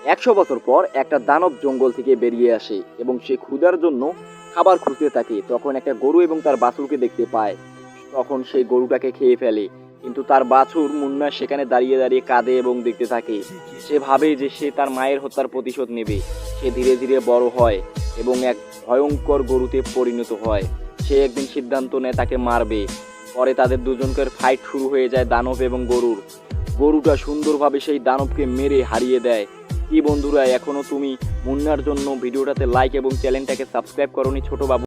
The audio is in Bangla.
100 বছর পর একটা দানব জঙ্গল থেকে বেরিয়ে আসে এবং সে ক্ষুধার জন্য খাবার খুঁজতে থাকে। তখন একটা গরু এবং তার বাছুরকে দেখতে পায়। তখন সেই গরুটাকে খেয়ে ফেলে, কিন্তু তার বাছুর মুন্না সেখানে দাঁড়িয়ে দাঁড়িয়ে কাঁদে এবং দেখতে থাকে। সে ভাবে যে সে তার মায়ের হত্যার প্রতিশোধ নেবে। সে ধীরে ধীরে বড় হয় এবং এক ভয়ঙ্কর গরুতে পরিণত হয়। সে একদিন সিদ্ধান্ত নেয় তাকে মারবে। পরে তাদের দুজনকার ফাইট শুরু হয়ে যায় দানব এবং গরুর। গরুটা সুন্দরভাবে সেই দানবকে মেরে হারিয়ে দেয়। কি বন্ধুরা, এখনো তুমি মুন্নার জন্য ভিডিওটাতে লাইক এবং চ্যানেলটাকে সাবস্ক্রাইব করনি ছোট বাবু?